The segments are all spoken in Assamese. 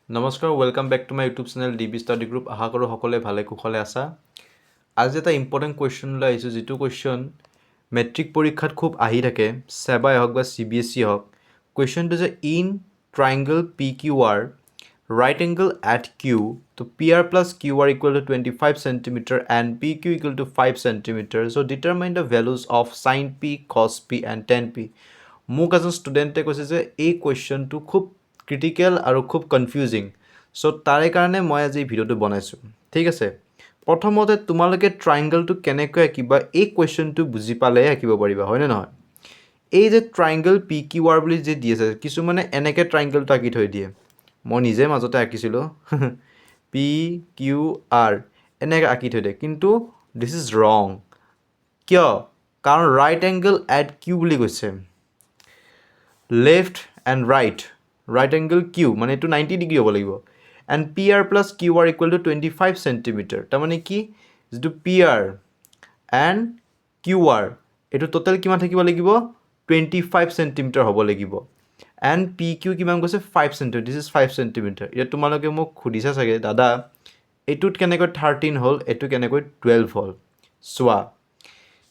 নমস্কাৰ welcome back to my YouTube channel DB study group আশা কৰোঁ সকলোৱে ভালে কুশলে আছা আজি এটা ইম্পৰ্টেণ্ট কুৱেশ্যন লৈ আহিছোঁ যিটো কুৱেশ্যন মেট্ৰিক পৰীক্ষাত খুব আহি থাকে চেবাই হওক বা CBSE হওক কুৱেশ্যনটো যে in triangle PQR right angle at Q so PR plus QR equal to 25 centimeter and PQ equal to 5 centimeter so determine the values of sin P cos P and tan P মোক এজন ষ্টুডেণ্টে কৈছে যে এই কুৱেশ্যনটো খুব ক্ৰিটিকেল আৰু খুব কনফিউজিং চ' তাৰে কাৰণে মই আজি ভিডিঅ'টো বনাইছোঁ ঠিক আছে প্ৰথমতে তোমালোকে ট্ৰাইংগলটো কেনেকৈ আঁকিবা এই কুৱেশ্যনটো বুজি পালেহে আঁকিব পাৰিবা হয়নে নহয় এই যে ট্ৰাইংগল PQR বুলি যে দি আছে কিছুমানে এনেকৈ ট্ৰাইংগলটো আঁকি থৈ দিয়ে মই নিজে মাজতে আঁকিছিলোঁ PQR এনেকৈ আঁকি থৈ দিয়ে কিন্তু দিছ ইজ ৰং কিয় কাৰণ ৰাইট এংগল এট কিউ বুলি কৈছে left and right angle Q মানে এইটো 90 ডিগ্ৰী হ'ব লাগিব and PR plus QR equal to 25 centimetre তাৰমানে কি যিটো PR এণ্ড QR এইটো টোটেল কিমান থাকিব লাগিব 25 চেণ্টিমিটাৰ হ'ব লাগিব এণ্ড PQ কিমান কৈছে 5 চেণ্টিমিটাৰ দিছ ইজ 5 চেণ্টিমিটাৰ এতিয়া তোমালোকে মোক সুধিছা চাগে দাদা এইটোত কেনেকৈ 13 হ'ল এইটো কেনেকৈ 12 হ'ল চোৱা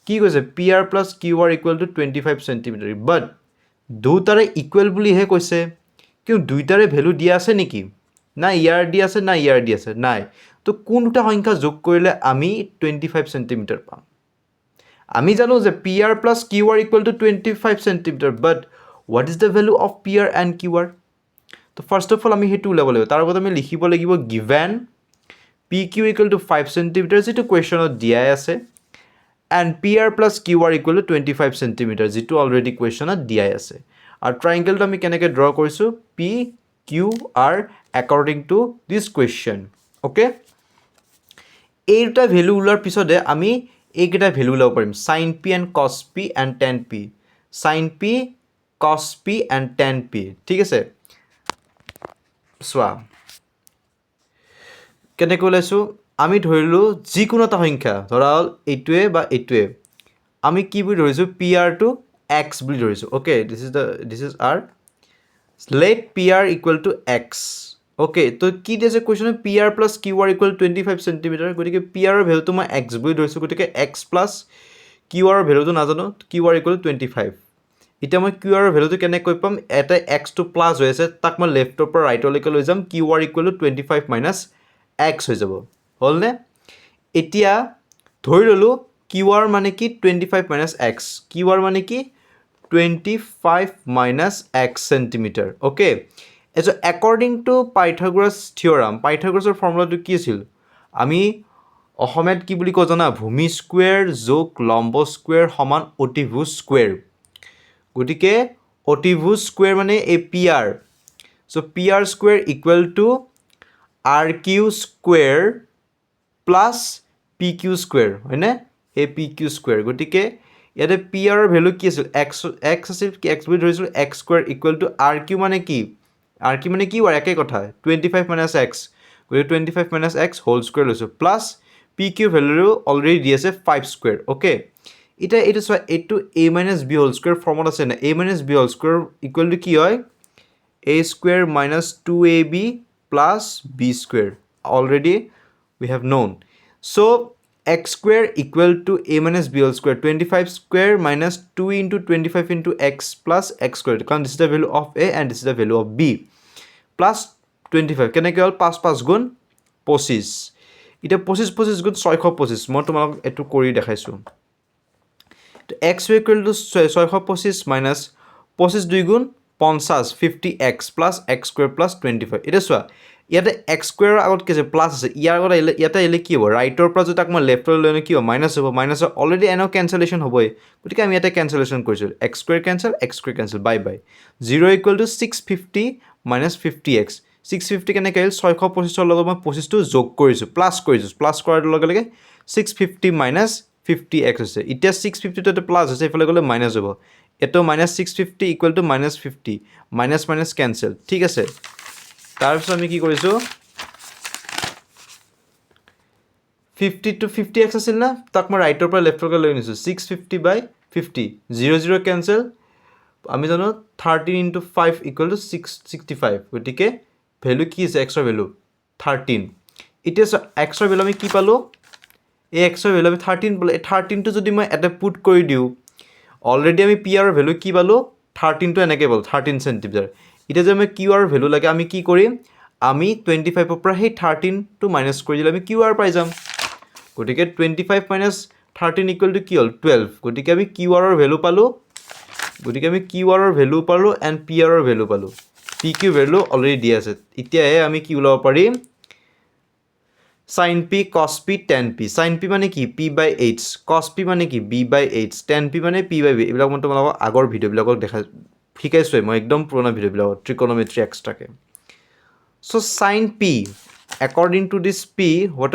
কি কৈছে PR plus QR equal to 25 centimetre but দুটাৰে ইকুৱেল বুলিহে কৈছে কিন্তু দুইটাৰে ভেলু দিয়া আছে নেকি না ইয়াৰ দি আছে না ইয়াৰ দি আছে নাই তো কোন দুটা সংখ্যা যোগ কৰিলে আমি 25 চেণ্টিমিটাৰ পাম আমি জানো যে PR plus QR equal to 25 centimetre but what is the value of PR and QR তো ফাৰ্ষ্ট অফ অল আমি সেইটো ওলাব লাগিব তাৰ আগত আমি লিখিব লাগিব given PQ equal to 5 centimetre যিটো কুৱেশ্যনত দিয়াই আছে and PR plus QR equal to 25 centimeter যিটো অলৰেডি কুৱেশ্যনত দিয়াই আছে আৰু ট্ৰাইংগলটো আমি কেনেকৈ ড্ৰ কৰিছোঁ PQR according to this question okay এই দুটা ভেলু ওলোৱাৰ পিছতে আমি এইকেইটা ভেলু ওলাব পাৰিম sin P and cos P and tan P sin P cos P and tan P ঠিক আছে চোৱা কেনেকৈ ওলাইছোঁ আমি ধৰিলোঁ যিকোনো এটা সংখ্যা ধৰা হ'ল এইটোৱে বা এইটোৱে আমি কি বুলি ধৰিছোঁ PR টু X বুলি ধৰিছোঁ অ'কে দিছ ইজ আৰ let PR equal to X okay তো কি দিছে question PR plus QR equal 25 centimetre গতিকে PRৰ ভেলুটো মই X বুলি ধৰিছোঁ গতিকে X প্লাছ QRৰ ভেলুটো নাজানো QR ইকুৱেল 25 এতিয়া মই QRৰ ভেলুটো কেনেকৈ পাম এটা Xটো প্লাছ হৈ আছে তাক মই লেফ্টৰ পৰা ৰাইটলৈকে লৈ যাম QR equal to 25 minus X হৈ যাব হ'লনে এতিয়া ধৰি ল'লোঁ QR মানে কি 25 মাইনাছ X QR মানে কি 25 minus X centimetre okay as according to Pythagoras theorem পাইথাগোৰাছৰ ফৰ্মুলাটো কি আছিল আমি অসমীয়াত কি বুলি কওঁ জানা ভূমি স্কুৱেৰ যোগ লম্ব স্কুৱেৰ সমান অতিভুজ স্কুৱেৰ গতিকে অতিভুজ স্কুৱেৰ মানে এই PR চ' PR square equal two RQ square plus PQ square হয়নে এই PQ স্কুৱেৰ গতিকে ইয়াতে PRৰ ভেলু কি আছিল X আছিল কি X বুলি ধৰিছিলোঁ X square equal two RQ মানে কি RQ মানে কি হয় একেই কথা 25 মাইনাছ X গতিকে 25 মাইনাছ X হোল স্কুৱেৰ লৈছোঁ প্লাছ PQ ভেলু অলৰেডি দি আছে 5 স্কুৱেৰ অ'কে এতিয়া এইটো চোৱা এইটো A minus B whole square ফৰ্মত আছে নে A minus B whole square equal to কি হয় A square minus 2AB plus B square already we have known so X square equal to A minus B whole square 25 square minus 2 into 25 into X plus X square because this is the value of A and this is the value of B plus 25 কেনেকৈ হ'ল 5 5 গুণ 25 এতিয়া 25 25 গুণ 625 মই তোমালোক এইটো কৰি দেখাইছোঁ X equal to 625 minus 25 2 গুণ 50 50X plus X square plus 25 এতিয়া চোৱা ইয়াতে X স্কুৱেৰৰ আগত কি আছে প্লাছ আছে ইয়াৰ আগত ইয়াতে আহিলে কি হ'ব ৰাইটৰ পৰা যদি তাক মই লেফ্টলৈ লৈ কি হ'ব মাইনাছ হ'ব মাইনাছৰ অলৰেডি এনেও কেঞ্চেলেশ্যন হ'বই গতিকে আমি ইয়াতে কেঞ্চেলেশ্যন কৰিছোঁ X square cancel bye bye 0 equal to 650 minus 50X 650 কেনেকৈ আহিল 625ৰ লগত মই 25টো যোগ কৰিছোঁ প্লাছ কৰাৰ লগে লগে 650 মাইনাছ 50X হৈছে এতিয়া 650টো এটা প্লাছ হৈছে এইফালে গ'লে মাইনাছ হ'ব এইটো minus 650 equal to minus 50 minus minus cancel ঠিক আছে তাৰপিছত আমি কি কৰিছোঁ 50 to 50X আছিল না তাক মই ৰাইটৰ পৰা লেফ্টলৈকে লৈ নিছোঁ 650 বাই 50 0 0 কেঞ্চেল আমি জানো 13 into 5 equal to 665 গতিকে ভ্যালু কি আছে এক্সৰ ভ্যালু 13 এতিয়া এক্সৰ ভ্যালু আমি কি পালো এই এক্সৰ ভ্যালু আমি 13 পালো এই 13 টো যদি মই এটা পুট কৰি দিও অলৰেডি আমি পি আৰ ভ্যালু কি পালো 13 টো এনেকৈ পালো 13 সেন্টিমিটাৰ এটা যে আমি কিউ আৰ ভ্যালু লাগে আমি কি কৰিম আমি 25 ৰ পৰা সেই 13 টো মাইনাস কৰি দিলে আমি কিউ আৰ পাই যাম গতিকে 25 minus 13 equal to কি হল 12 গতিকে আমি কিউ আৰৰ ভ্যালু পালো গতিকে আমি কিউ আৰৰ ভ্যালু পালো এন্ড পি আৰৰ ভ্যালু পালো পি কিউ ভ্যালু অলৰেডি দি আছে এতিয়াহে আমি কি ওলাব পাৰিম sin p cos p tan p sin p মানে কি p by h cos p মানে কি b by h tan p মানে p by b এইবিলাক মই তোমালোকক আগৰ ভিডিঅ'বিলাকক দেখা শিকাইছোৱে মই একদম পুৰণা ভিডিঅ'বিলাকত ট্ৰিকোনোমেট্ৰি এক্সট্ৰাকে so sin p according to this p what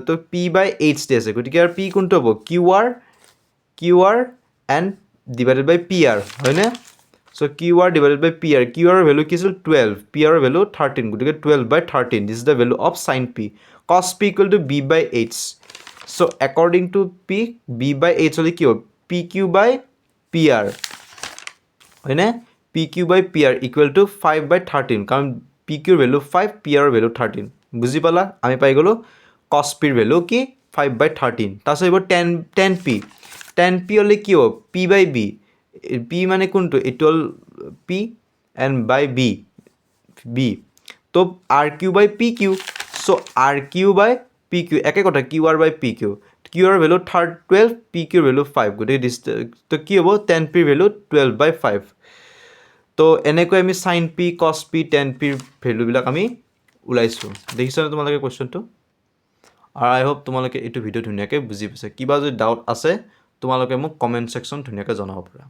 to p by h দি আছে গতিকে আর p কোনটো হ'ব qr and divided by pr হয়নে so qr divided by pr qr value কি আছিল 12 pr value 13 গতিকে 12 by 13 this is the value of sin p cos p equal to b by h so according to p b by h হলে কি হ'ব pq by pr হয়নে pq by pr equal to 5 by 13 কারণ pq এর ভ্যালু 5 pr এর ভ্যালু 13 বুঝি পালা আমি পাই গেল cos p এর ভ্যালু কি 5 by 13 তাছাড়া এবার tan p হলে কি হবে p by b p মানে কোনটো এটা হল p and by b তো rq by pq so rq by pq একে কথা qr by pq qr value 12 pq এর ভ্যালু 5 গটে তো কি হবে tan p এর ভ্যালু 12 by 5 তো এনেকৈ আমি sin p cos p tan p ভ্যালুবিলাক আমি উলাইছো দেখিছানে তোমালোকে কোৱেশ্চনটো আৰু আই হোপ তোমালোকে এইটো ভিডিও ধুনিয়াকৈ বুজি পাইছা কিবা যদি ডাউট আছে তোমালোকে মোক কমেন্ট সেকশন ধুনিয়াকৈ জনাব পাৰা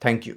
থ্যাংক ইউ